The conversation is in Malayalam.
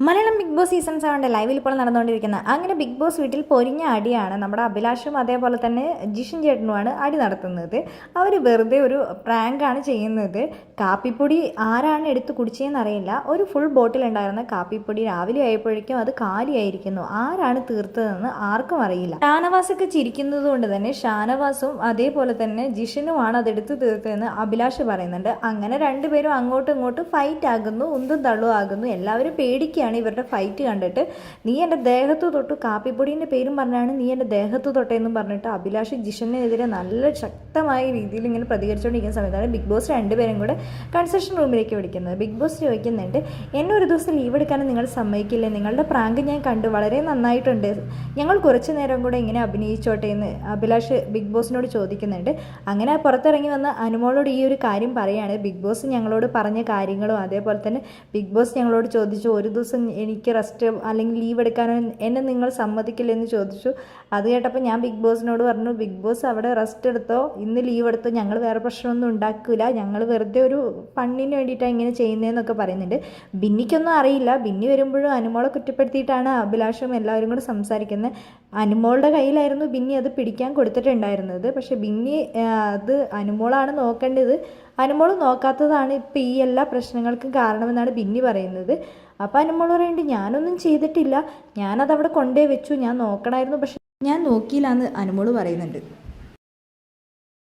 മലയാളം ബിഗ് ബോസ് സീസൺ 7 ലൈവിൽ ഇപ്പോൾ നടന്നുകൊണ്ടിരിക്കുന്ന അങ്ങനെ ബിഗ് ബോസ് വീട്ടിൽ പൊരിഞ്ഞ അടിയാണ്. നമ്മുടെ അഭിലാഷും അതേപോലെ തന്നെ ജിഷൻ ചേട്ടനുമാണ് അടി നടത്തുന്നത്. അവർ വെറുതെ ഒരു പ്രാങ്കാണ് ചെയ്യുന്നത്. കാപ്പിപ്പൊടി ആരാണ് എടുത്ത് കുടിച്ചതെന്ന് അറിയില്ല. ഒരു ഫുൾ ബോട്ടിലുണ്ടായിരുന്ന കാപ്പിപ്പൊടി രാവിലെ ആയപ്പോഴേക്കും അത് കാലിയായിരിക്കുന്നു. ആരാണ് തീർത്തതെന്ന് ആർക്കും അറിയില്ല. ഷാനവാസൊക്കെ ചിരിക്കുന്നത് കൊണ്ട് തന്നെ ഷാനവാസും അതേപോലെ തന്നെ ജിഷനുമാണ് അതെടുത്ത് തീർത്തതെന്ന് അഭിലാഷ് പറയുന്നുണ്ട്. അങ്ങനെ രണ്ടുപേരും അങ്ങോട്ടും ഇങ്ങോട്ടും ഫൈറ്റ് ആകുന്നു, ഉന്തും തള്ളും ആകുന്നു. എല്ലാവരും പേടിക്കുകയാണ് ഇവരുടെ ഫൈറ്റ് കണ്ടിട്ട്. നീ എൻ്റെ ദേഹത്ത് തൊട്ടു, കാപ്പിപ്പൊടീൻ്റെ പേരും പറഞ്ഞാണ് നീ എൻ്റെ ദേഹത്ത് തൊട്ടേന്നും പറഞ്ഞിട്ട് അഭിലാഷ് ജിഷനെതിരെ നല്ല ശക്തമായ രീതിയിൽ ഇങ്ങനെ പ്രതികരിച്ചുകൊണ്ടിരിക്കുന്ന സമയത്താണ് ബിഗ് ബോസ് രണ്ടുപേരും കൂടെ കൺസെഷൻ റൂമിലേക്ക് വിളിക്കുന്നത്. ബിഗ് ബോസ് ചോദിക്കുന്നുണ്ട്, എന്നെ ഒരു ദിവസം ലീവ് എടുക്കാനും നിങ്ങൾ സമ്മതിക്കില്ലേ? നിങ്ങളുടെ പ്രാങ്ക് ഞാൻ കണ്ടു, വളരെ നന്നായിട്ടുണ്ട്, ഞങ്ങൾ കുറച്ച് നേരം കൂടെ ഇങ്ങനെ അഭിനയിച്ചോട്ടെ എന്ന് അഭിലാഷ് ബിഗ് ബോസിനോട് ചോദിക്കുന്നുണ്ട്. അങ്ങനെ പുറത്തിറങ്ങി വന്ന അനുമോളോട് ഈ ഒരു കാര്യം പറയുകയാണ്. ബിഗ് ബോസ് ഞങ്ങളോട് പറഞ്ഞ കാര്യങ്ങളും അതേപോലെ തന്നെ ബിഗ് ബോസ് ഞങ്ങളോട് ചോദിച്ചു, ഒരു ദിവസം എനിക്ക് റെസ്റ്റ് അല്ലെങ്കിൽ ലീവ് എടുക്കാനോ എന്നെ നിങ്ങൾ സമ്മതിക്കില്ലെന്ന് ചോദിച്ചു. അത് കേട്ടപ്പോൾ ഞാൻ ബിഗ് ബോസിനോട് പറഞ്ഞു, ബിഗ് ബോസ് അവിടെ റെസ്റ്റ് എടുത്തോ, ഇന്ന് ലീവ് എടുത്തോ, ഞങ്ങൾ വേറെ പ്രശ്നമൊന്നും ഉണ്ടാക്കില്ല, ഞങ്ങൾ വെറുതെ ഒരു ഫണ്ണിന് വേണ്ടിയിട്ടാണ് ഇങ്ങനെ ചെയ്യുന്നതെന്നൊക്കെ പറയുന്നുണ്ട്. ബിന്നിക്കൊന്നും അറിയില്ല. ബിന്നി വരുമ്പോഴും അനുമോളെ കുറ്റപ്പെടുത്തിയിട്ടാണ് അഭിലാഷും എല്ലാവരും കൂടെ സംസാരിക്കുന്നത്. അനുമോളുടെ കയ്യിലായിരുന്നു ബിന്നി അത് പിടിക്കാൻ കൊടുത്തിട്ടുണ്ടായിരുന്നത്. പക്ഷെ ബിന്നി അത് അനുമോളാണ് നോക്കേണ്ടത്, അനുമോൾ നോക്കാത്തതാണ് ഇപ്പോൾ ഈ എല്ലാ പ്രശ്നങ്ങൾക്കും കാരണമെന്നാണ് ബിന്നി പറയുന്നത്. അപ്പോൾ അനുമോൾ പറയുന്നുണ്ട്, ഞാനൊന്നും ചെയ്തിട്ടില്ല, ഞാനതവിടെ കൊണ്ടേ വെച്ചു, ഞാൻ നോക്കണമായിരുന്നു, പക്ഷെ ഞാൻ നോക്കിയില്ല എന്ന് അനുമോൾ പറയുന്നുണ്ട്.